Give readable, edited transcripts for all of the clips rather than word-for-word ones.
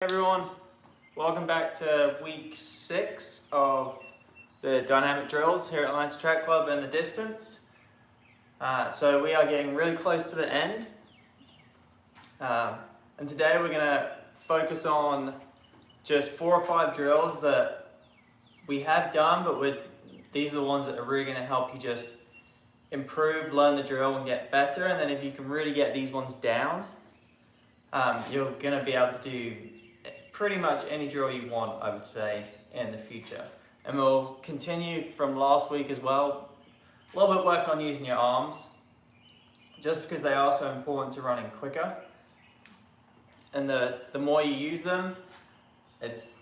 Everyone, welcome back to week 6 of the dynamic drills here at Untitled Track Club and the distance. So we are getting really close to the end, and today we're going to focus on just 4 or 5 drills that we have done, but these are the ones that are really going to help you just improve, learn the drill and get better. And then if you can really get these ones down, you're going to be able to do pretty much any drill you want, I would say, in the future. And we'll continue from last week as well. A little bit work on using your arms, just because they are so important to running quicker. And the more you use them,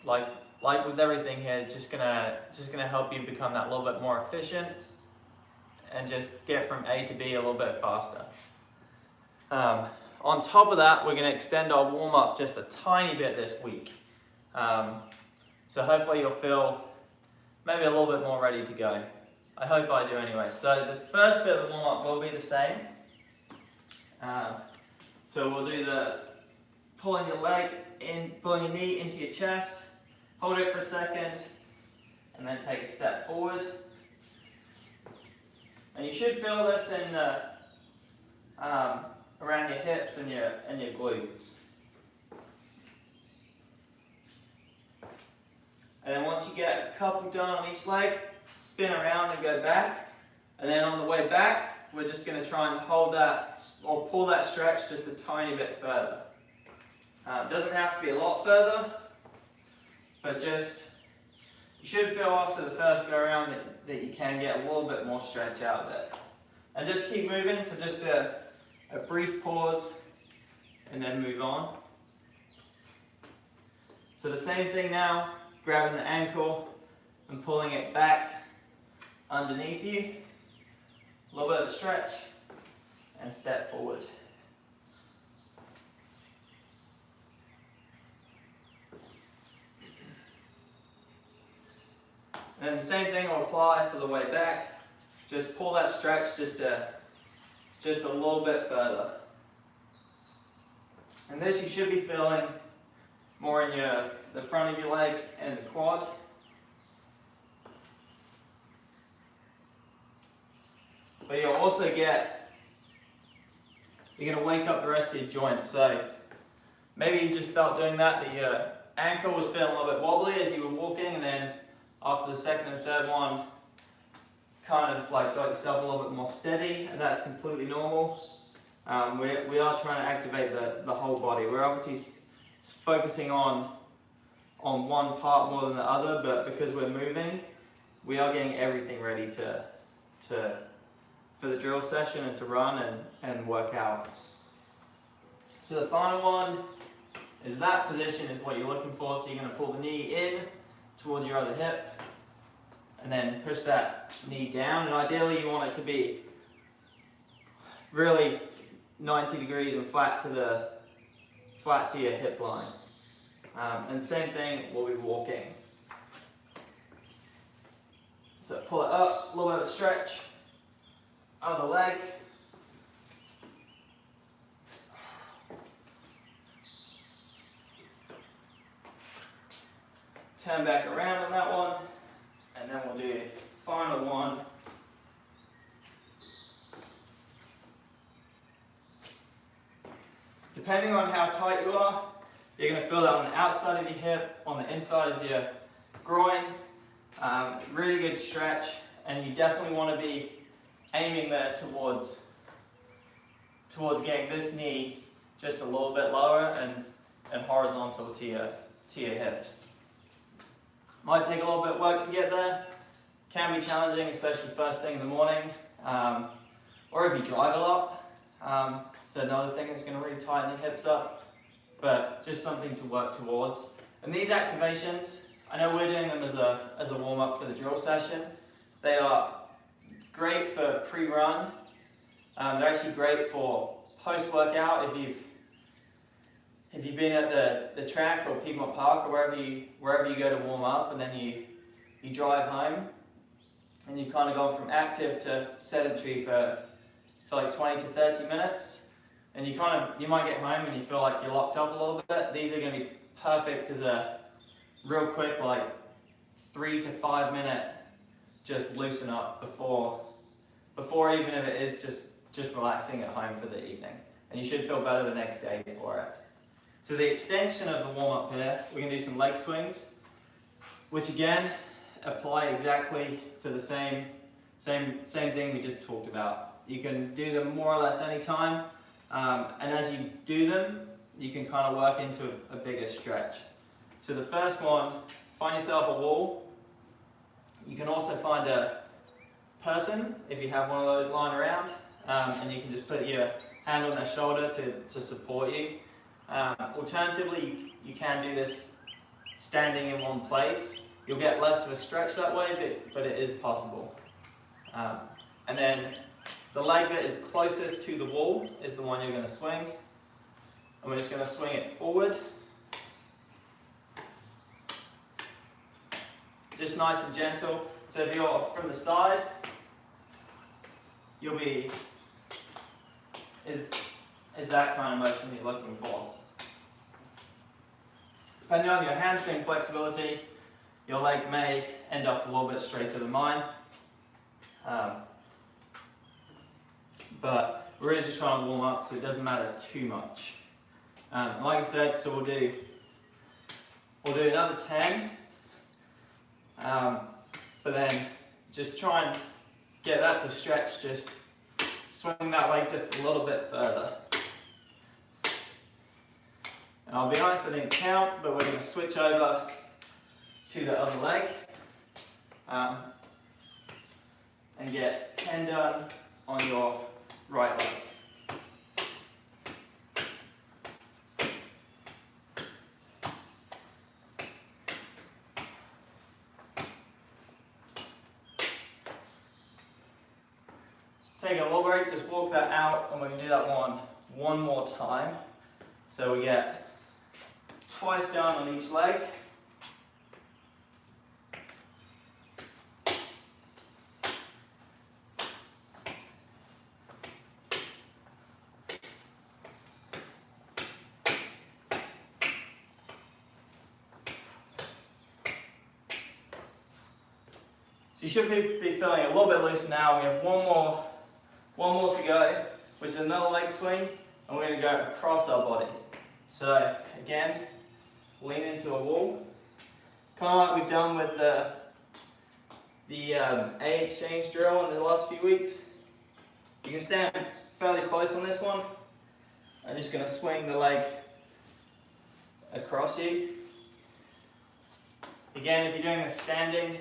like with everything here, it's just gonna help you become that little bit more efficient and just get from A to B a little bit faster. On top of that, we're going to extend our warm-up just a tiny bit this week. So hopefully you'll feel maybe a little bit more ready to go. I hope I do anyway. So the first bit of the warm-up will be the same. So we'll do the pulling your leg in, pulling your knee into your chest, hold it for a second, and then take a step forward. And you should feel this in the around your hips and your glutes. And then once you get a couple done on each leg, spin around and go back. And then on the way back, we're just going to try and hold that or pull that stretch just a tiny bit further. It doesn't have to be a lot further, but just you should feel after the first go around that you can get a little bit more stretch out of it. And just keep moving, so just a brief pause and then move on. So the same thing now, grabbing the ankle and pulling it back underneath you. A little bit of a stretch and step forward. And then the same thing will apply for the way back. Just pull that stretch just a little bit further. And this you should be feeling more in the front of your leg and the quad. But you'll also you're going to wake up the rest of your joint. So maybe you just felt doing that your ankle was feeling a little bit wobbly as you were walking, and then after the second and third one, kind of got yourself a little bit more steady, and that's completely normal. We are trying to activate the whole body. We're obviously focusing on one part more than the other, but because we're moving, we are getting everything ready for the drill session and to run and work out. So the final one is that position is what you're looking for. So you're going to pull the knee in towards your other hip, and then push that knee down, and ideally you want it to be really 90 degrees and flat to your hip line. And same thing, we'll be walking. So pull it up, a little bit of a stretch, other leg. Turn back around on that one. And then we'll do final one. Depending on how tight you are, you're going to feel that on the outside of your hip, on the inside of your groin. Really good stretch, and you definitely want to be aiming there towards getting this knee just a little bit lower and horizontal to your hips. Might take a little bit of work to get there. Can be challenging, especially first thing in the morning, or if you drive a lot. So another thing that's going to really tighten your hips up, but just something to work towards. And these activations, I know we're doing them as a warm-up for the drill session. They are great for pre-run. They're actually great for post-workout if you've been at the track or Piedmont Park or wherever you go to warm up, and then you drive home and you've kind of gone from active to sedentary for like 20 to 30 minutes, and you might get home and you feel like you're locked up a little bit. These are going to be perfect as a real quick, like 3 to 5 minute, just loosen up before even if it is just relaxing at home for the evening. And you should feel better the next day for it. So the extension of the warm-up here, we're going to do some leg swings, which again, apply exactly to the same thing we just talked about. You can do them more or less anytime, and as you do them, you can kind of work into a bigger stretch. So the first one, find yourself a wall. You can also find a person, if you have one of those lying around, and you can just put your hand on their shoulder to support you. Alternatively, you can do this standing in one place. You'll get less of a stretch that way, but it is possible. And then the leg that is closest to the wall is the one you're going to swing. And we're just going to swing it forward. Just nice and gentle. So if you're from the side, you'll be, is that kind of motion you're looking for. Depending on your hamstring flexibility, your leg may end up a little bit straighter than mine. But we're really just trying to warm up, so it doesn't matter too much. Like I said, so we'll do another 10. But then just try and get that to stretch, just swing that leg just a little bit further. And I'll be honest, I didn't count, but we're going to switch over to the other leg and get 10 done on your right leg. Take a little break, just walk that out, and we're going to do that one more time. So we get twice done on each leg. So you should be feeling a little bit looser now. We have one more to go, which is another leg swing, and we're going to go across our body. So again, lean into a wall, kind of like we've done with the A exchange drill in the last few weeks. You can stand fairly close on this one. I'm just going to swing the leg across you. Again, if you're doing this standing,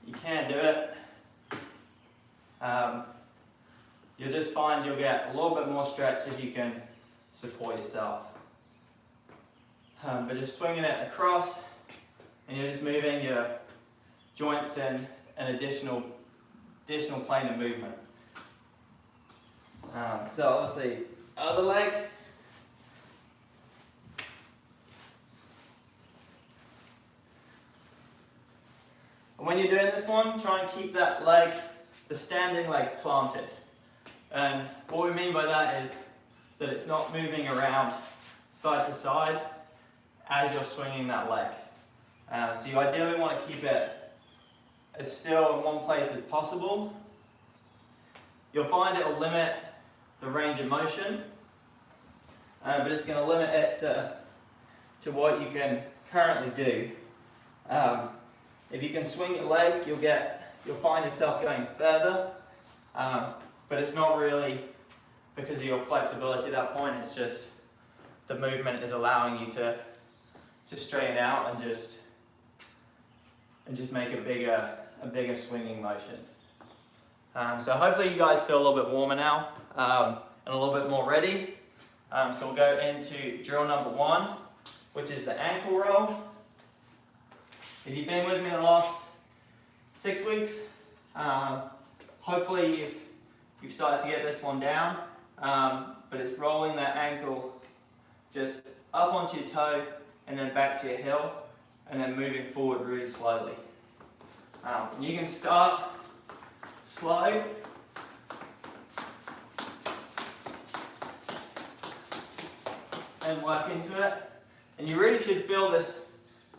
you can do it. You'll just find you'll get a little bit more stretch if you can support yourself. But just swinging it across, and you're just moving your joints in an additional plane of movement. So obviously, other leg. And when you're doing this one, try and keep that leg, the standing leg, planted. And what we mean by that is that it's not moving around side to side as you're swinging that leg. So you ideally want to keep it as still in one place as possible. You'll find it will limit the range of motion, but it's going to limit it to what you can currently do. If you can swing your leg, you'll find yourself going further, but it's not really because of your flexibility at that point. It's just the movement is allowing you to straighten out and just make a bigger swinging motion. So hopefully you guys feel a little bit warmer now and a little bit more ready. So we'll go into drill number 1, which is the ankle roll. If you've been with me the last 6 weeks, hopefully you've started to get this one down, but it's rolling that ankle just up onto your toe and then back to your heel, and then moving forward really slowly. You can start slow. and work into it. And you really should feel this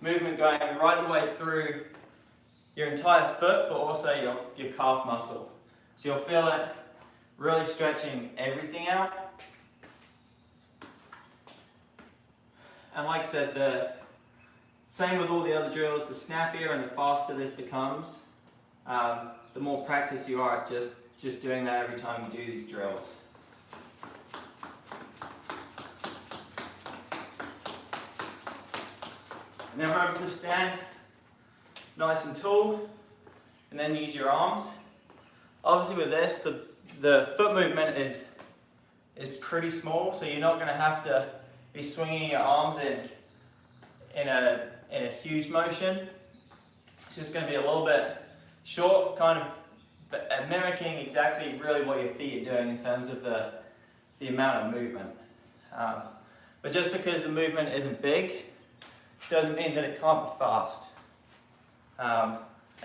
movement going right the way through your entire foot, but also your calf muscle. So you'll feel it really stretching everything out. And like I said, the same with all the other drills, the snappier and the faster this becomes, the more practice you are at just doing that every time you do these drills. And then remember to stand nice and tall, and then use your arms. Obviously with this, the foot movement is pretty small, so you're not going to have to be swinging your arms in a huge motion. It's just going to be a little bit short, kind of mimicking exactly really what your feet are doing in terms of the amount of movement. But just because the movement isn't big, doesn't mean that it can't be fast. And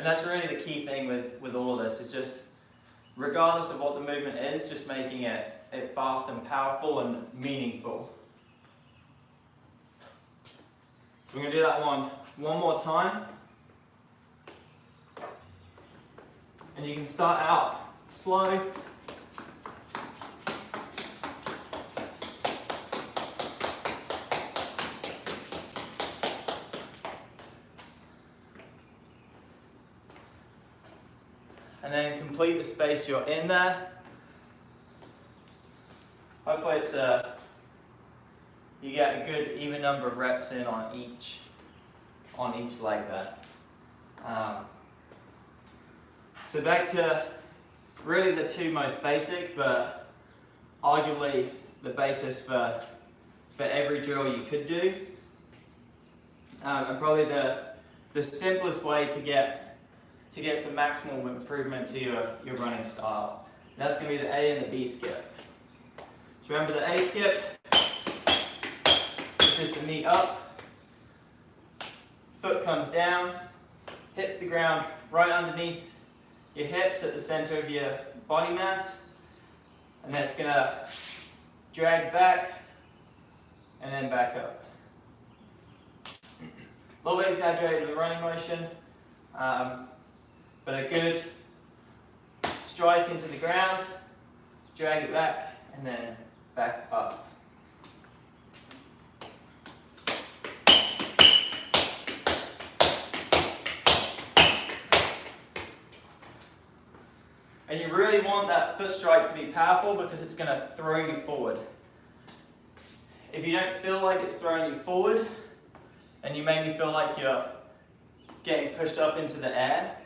that's really the key thing with all of this, is just regardless of what the movement is, just making it fast and powerful and meaningful. So we're going to do that one more time. And you can start out slow. And then complete the space you're in there. Hopefully it's you get a good even number of reps in on each leg there. So back to really the two most basic, but arguably the basis for every drill you could do, and probably the simplest way to get some maximal improvement to your running style. And that's going to be the A and the B skip. So remember the A skip, it's just the knee up, foot comes down, hits the ground right underneath your hips at the center of your body mass, and then it's going to drag back and then back up. A little bit exaggerated with the running motion, but a good strike into the ground, drag it back, and then back up. And you really want that foot strike to be powerful because it's going to throw you forward. If you don't feel like it's throwing you forward, and you maybe feel like you're getting pushed up into the air,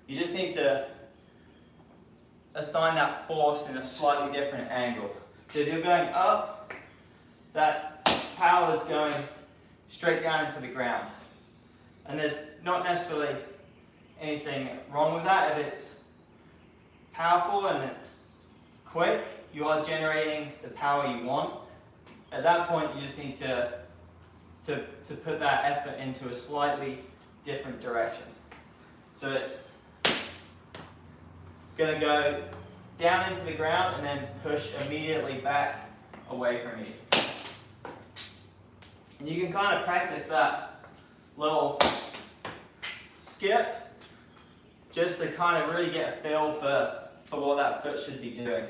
you just need to assign that force in a slightly different angle. So if you're going up, that power is going straight down into the ground. And there's not necessarily anything wrong with that. If it's powerful and quick, you are generating the power you want. At that point, you just need to put that effort into a slightly different direction. So it's going to go down into the ground and then push immediately back away from you. And you can kind of practice that little skip just to kind of really get a feel for what that foot should be doing.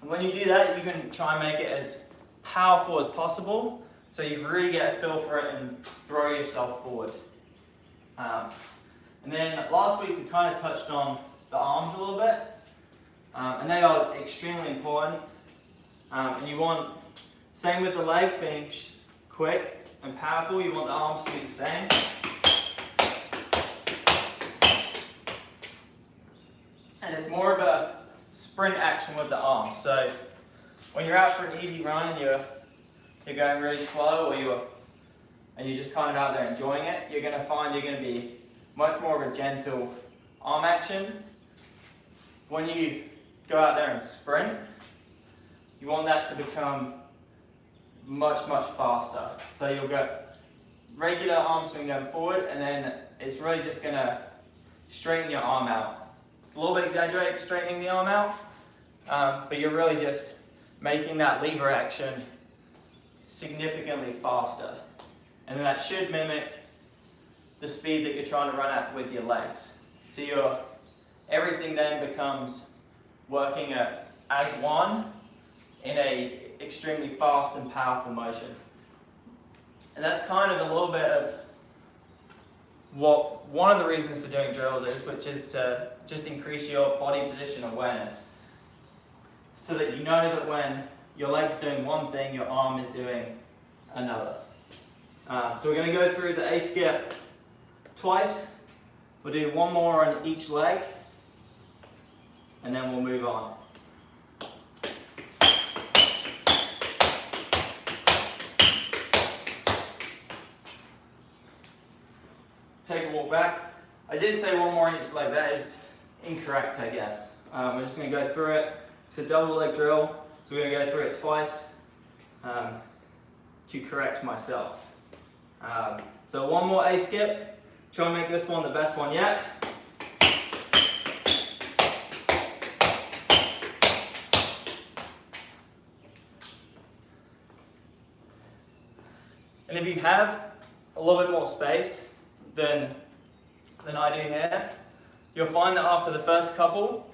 And when you do that, you can try and make it as powerful as possible so you really get a feel for it and throw yourself forward. And then last week we kind of touched on the arms a little bit, and they are extremely important. And you want, same with the leg being quick and powerful, you want the arms to be the same. And it's more of a sprint action with the arms. So when you're out for an easy run and you're going really slow, and you're just kind of out there enjoying it, you're going to find you're going to be much more of a gentle arm action. When you go out there and sprint, you want that to become much, much faster. So you'll get regular arm swing going forward, and then it's really just going to straighten your arm out. It's a little bit exaggerated, straightening the arm out, but you're really just making that lever action significantly faster. And then that should mimic the speed that you're trying to run at with your legs. So everything then becomes working as one in a extremely fast and powerful motion. And that's kind of a little bit of what one of the reasons for doing drills is, which is to just increase your body position awareness. So that you know that when your leg's doing one thing, your arm is doing another. So we're going to go through the A skip twice. We'll do one more on each leg, and then we'll move on. Take a walk back. I did say one more on each leg. That is incorrect, I guess. We're just going to go through it. It's a double leg drill, so we're going to go through it twice to correct myself. So one more A skip. Try and make this one the best one yet. And if you have a little bit more space than I do here, you'll find that after the first couple,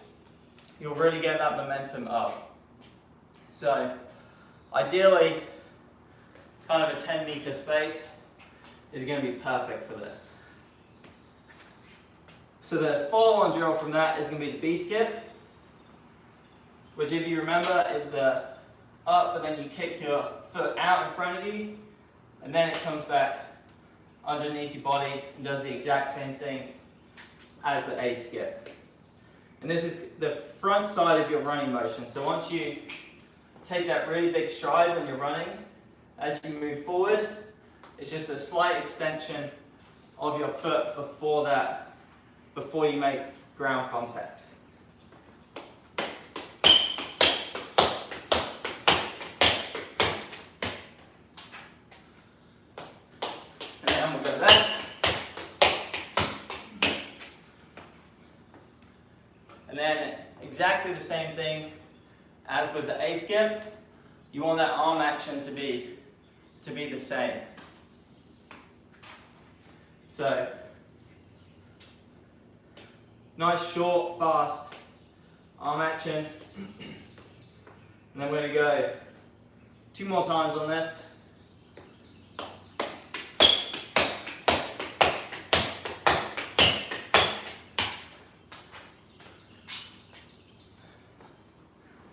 you'll really get that momentum up. So ideally, kind of a 10-meter space is going to be perfect for this. So the follow-on drill from that is going to be the B skip, which if you remember is the up, but then you kick your foot out in front of you, and then it comes back underneath your body and does the exact same thing as the A skip. And this is the front side of your running motion. So once you take that really big stride when you're running, as you move forward, it's just a slight extension of your foot before you make ground contact. And then we'll go back. And then exactly the same thing as with the A skip. You want that arm action to be the same. So nice, short, fast arm action. And then we're going to go 2 more times on this.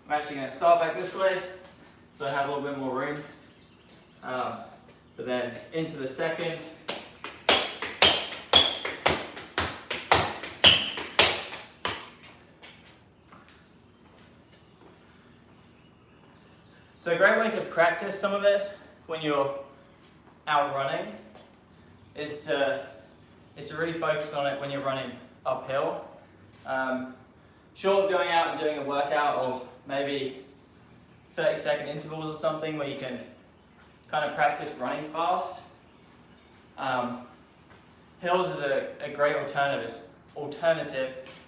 I'm actually going to start back this way so I have a little bit more room. But then into the second. So a great way to practice some of this when you're out running is to really focus on it when you're running uphill. Short of going out and doing a workout of maybe 30-second intervals or something where you can kind of practice running fast. Hills is a great alternative,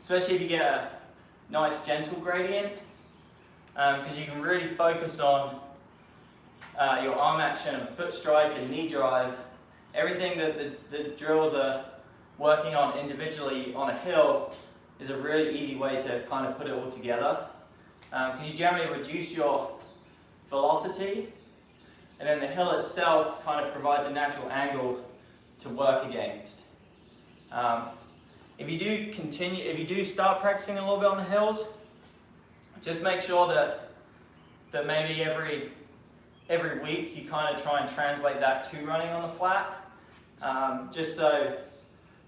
especially if you get a nice gentle gradient, because you can really focus on your arm action and foot strike and knee drive. Everything that the drills are working on individually on a hill is a really easy way to kind of put it all together, because you generally reduce your velocity, and then the hill itself kind of provides a natural angle to work against. If you do start practicing a little bit on the hills, just make sure that maybe every week you kind of try and translate that to running on the flat, just so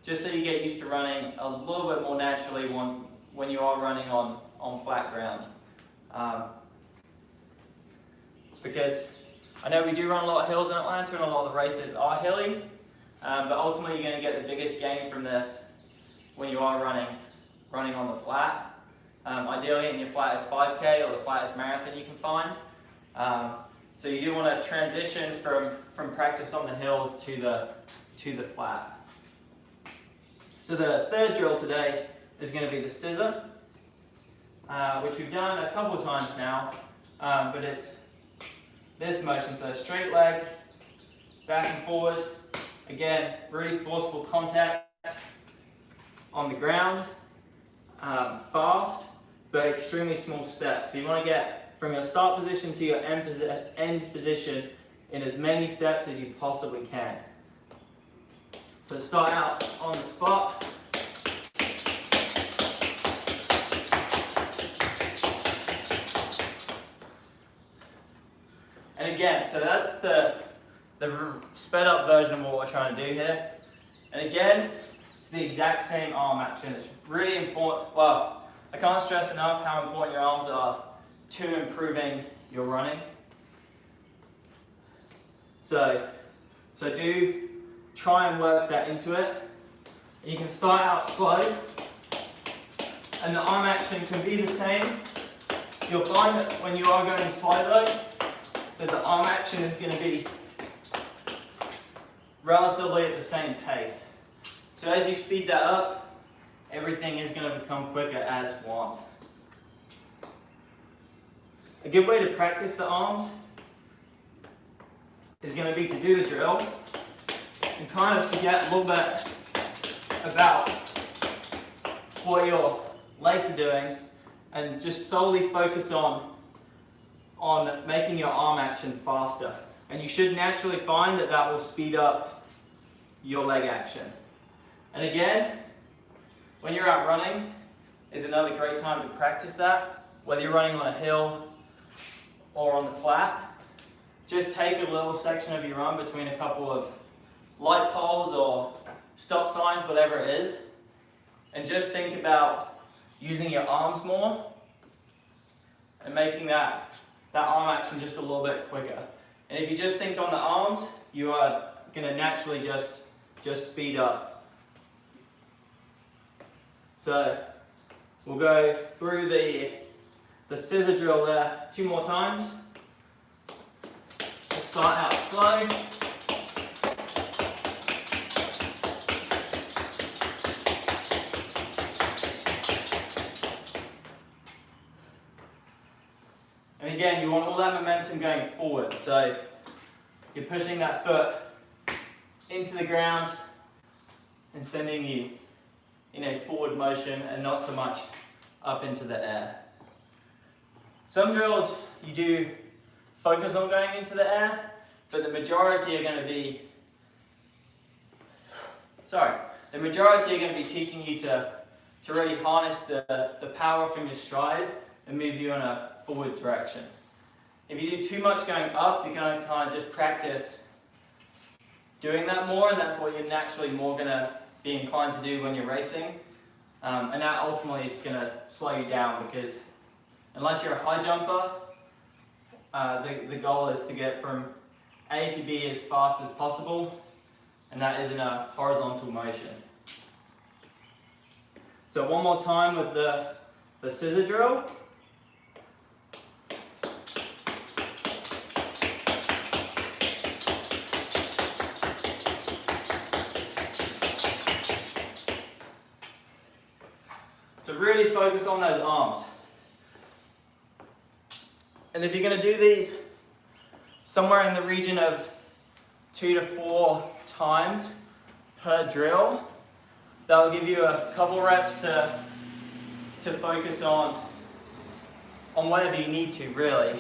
you get used to running a little bit more naturally when you are running on flat ground. Because I know we do run a lot of hills in Atlanta and a lot of the races are hilly, but ultimately you're going to get the biggest gain from this when you are running on the flat. Ideally in your flattest 5K or the flattest marathon you can find. So you do want to transition from practice on the hills to the flat. So the third drill today is going to be the scissor. which we've done a couple of times now, but it's this motion, so straight leg, back and forward, again, really forceful contact on the ground, fast, but extremely small steps. So you want to get from your start position to your end position in as many steps as you possibly can. So start out on the spot. And again, so that's the sped up version of what we're trying to do here. And again, it's the exact same arm action. It's really important. Well, I can't stress enough how important your arms are to improving your running. So do try and work that into it. And you can start out slow, and the arm action can be the same. You'll find that when you are going slow though, that the arm action is going to be relatively at the same pace. So as you speed that up, everything is going to become quicker as one. A good way to practice the arms is going to be to do the drill and kind of forget a little bit about what your legs are doing and just solely focus on making your arm action faster. And you should naturally find that that will speed up your leg action. And again, when you're out running is another great time to practice that, whether you're running on a hill or on the flat. Just take a little section of your run between a couple of light poles or stop signs, whatever it is, and just think about using your arms more and making that arm action just a little bit quicker. And if you just think on the arms, you are going to naturally just speed up. So we'll go through the scissor drill there 2 more times. Let's start out slow. And again, you want all that momentum going forward. So you're pushing that foot into the ground and sending you in a forward motion and not so much up into the air. Some drills you do focus on going into the air, but the majority are going to be teaching you to really harness the power from your stride and move you in a forward direction. If you do too much going up, you're going to kind of just practice doing that more, and that's what you're naturally more going to be inclined to do when you're racing. And that ultimately is going to slow you down, because unless you're a high jumper, the goal is to get from A to B as fast as possible, and that is in a horizontal motion. So one more time with the scissor drill. So really focus on those arms. And if you're going to do these somewhere in the region of 2 to 4 times per drill, that will give you a couple reps to focus on whatever you need to, really.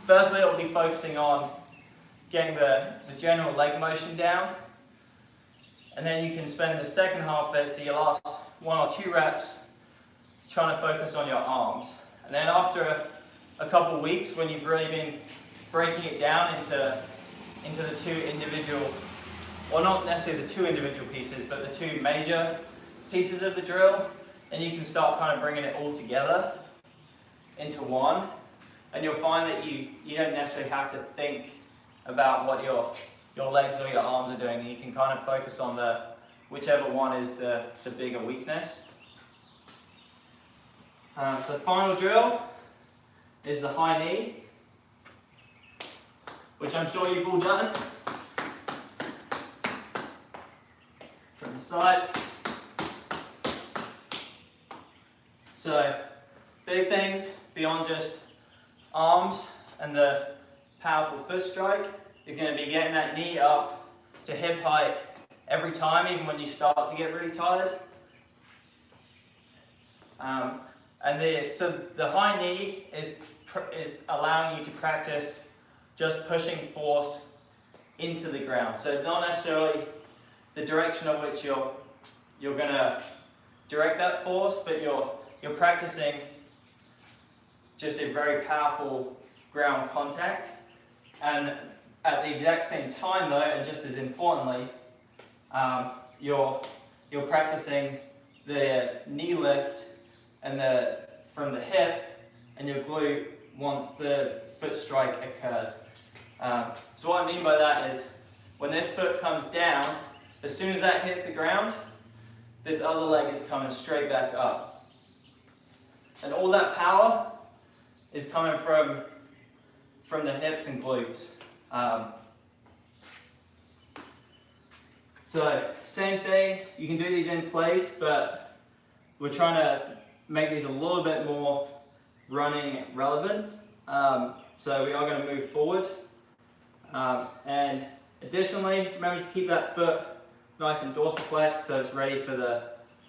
Firstly, it will be focusing on getting the general leg motion down, and then you can spend the second half of it, so your last 1 or 2 reps, trying to focus on your arms. And then after a couple of weeks, when you've really been breaking it down into the 2 individual, or not necessarily the 2 individual pieces, but the 2 major pieces of the drill, then you can start kind of bringing it all together into one. And you'll find that you don't necessarily have to think about what your legs or your arms are doing. You can kind of focus on whichever one is the bigger weakness. So final drill is the high knee, which I'm sure you've all done. From the side. So big things beyond just arms and the powerful foot strike. You're going to be getting that knee up to hip height every time, even when you start to get really tired. So the high knee is allowing you to practice just pushing force into the ground. So not necessarily the direction of which you're going to direct that force, but you're practicing just a very powerful ground contact. And at the exact same time though, and just as importantly, you're practicing the knee lift and from the hip and your glute once the foot strike occurs. So what I mean by that is when this foot comes down, as soon as that hits the ground, this other leg is coming straight back up. And all that power is coming from the hips and glutes. So same thing, you can do these in place, but we're trying to make these a little bit more running relevant. So we are going to move forward. And additionally, remember to keep that foot nice and dorsiflex so it's ready for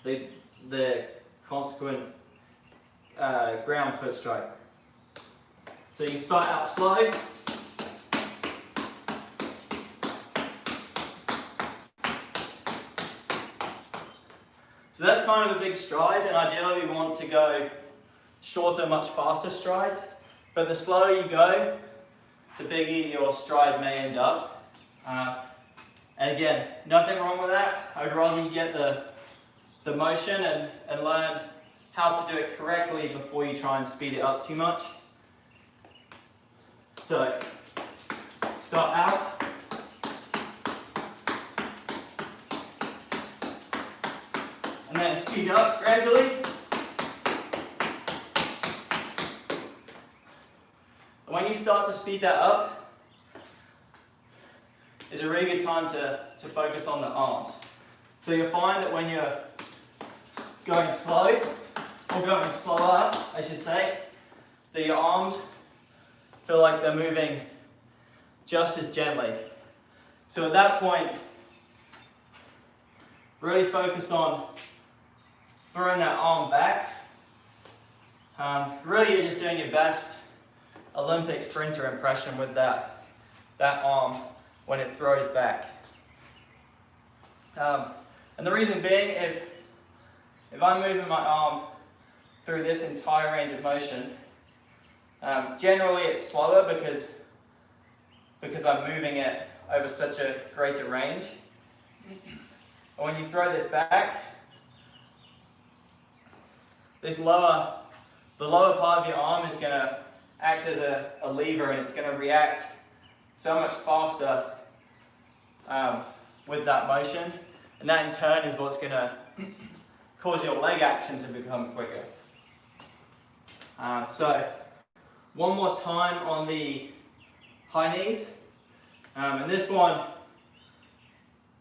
the consequent ground foot strike. So you start out slow. So that's kind of a big stride, and ideally we want to go shorter, much faster strides. But the slower you go, the bigger your stride may end up. And again, nothing wrong with that. I'd rather you get the motion and learn how to do it correctly before you try and speed it up too much. So, start out. And then speed up gradually. And when you start to speed that up, is a really good time to focus on the arms. So you'll find that when you're going slow, or going slower, I should say, that your arms feel like they're moving just as gently. So at that point, really focus on throwing that arm back. Really you're just doing your best Olympic sprinter impression with that arm when it throws back. And the reason being, if I'm moving my arm through this entire range of motion, generally it's slower because I'm moving it over such a greater range. And when you throw this back, the lower part of your arm is going to act as a lever, and it's going to react so much faster with that motion, and that in turn is what's going to cause your leg action to become quicker. So one more time on the high knees, and this one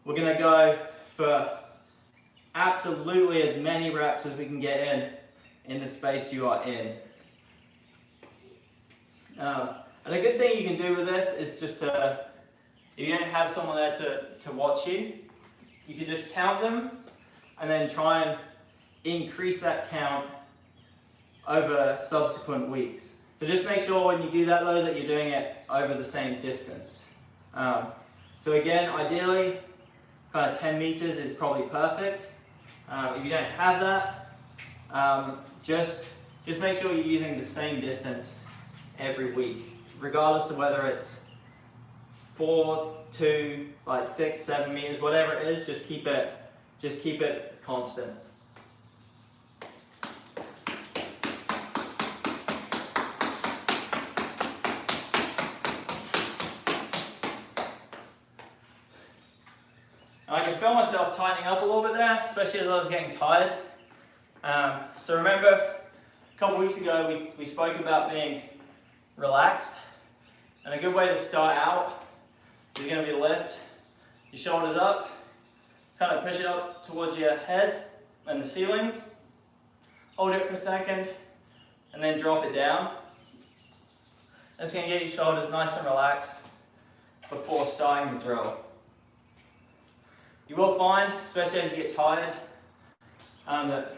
we're going to go for absolutely as many reps as we can get in the space you are in. And a good thing you can do with this is just if you don't have someone there to watch you, you can just count them and then try and increase that count over subsequent weeks. So just make sure when you do that though that you're doing it over the same distance. So again, ideally, kind of 10 meters is probably perfect. If you don't have that, just make sure you're using the same distance every week, regardless of whether it's 4, 2, like 6, 7 meters, whatever it is. Just keep it constant. And I can feel myself tightening up a little bit there, especially as I was getting tired. So remember, a couple weeks ago we spoke about being relaxed, and a good way to start out is going to be lift your shoulders up, kind of push it up towards your head and the ceiling, hold it for a second, and then drop it down. That's going to get your shoulders nice and relaxed before starting the drill. You will find, especially as you get tired, that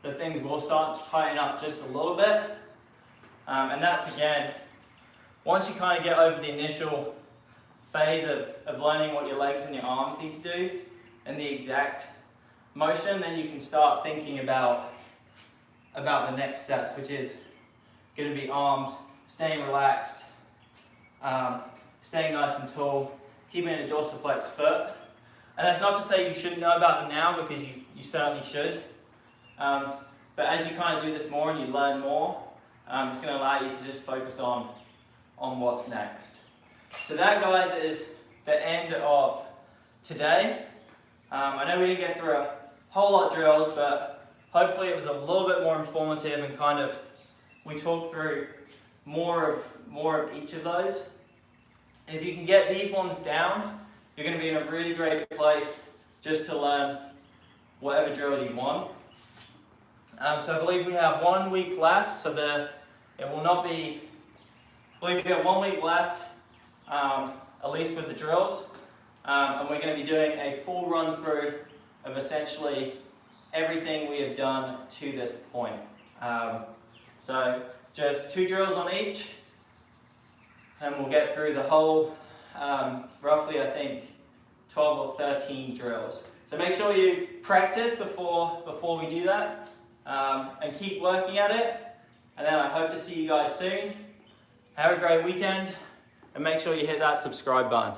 the things will start to tighten up just a little bit. And that's, again, once you kind of get over the initial phase of learning what your legs and your arms need to do and the exact motion, then you can start thinking about the next steps, which is going to be arms staying relaxed, staying nice and tall, keeping a dorsiflex foot. And that's not to say you shouldn't know about them now, because you certainly should. But as you kind of do this more and you learn more, it's going to allow you to just focus on what's next. So that, guys, is the end of today. I know we didn't get through a whole lot of drills, but hopefully it was a little bit more informative and kind of we talked through more of each of those. And if you can get these ones down, you're going to be in a really great place just to learn whatever drills you want. So I believe we have 1 week left, so it will not be, I believe we have 1 week left, at least with the drills, and we're going to be doing a full run through of essentially everything we have done to this point. So just 2 drills on each, and we'll get through the whole, roughly I think 12 or 13 drills. So make sure you practice before we do that, and keep working at it. And then I hope to see you guys soon. Have a great weekend, and make sure you hit that subscribe button.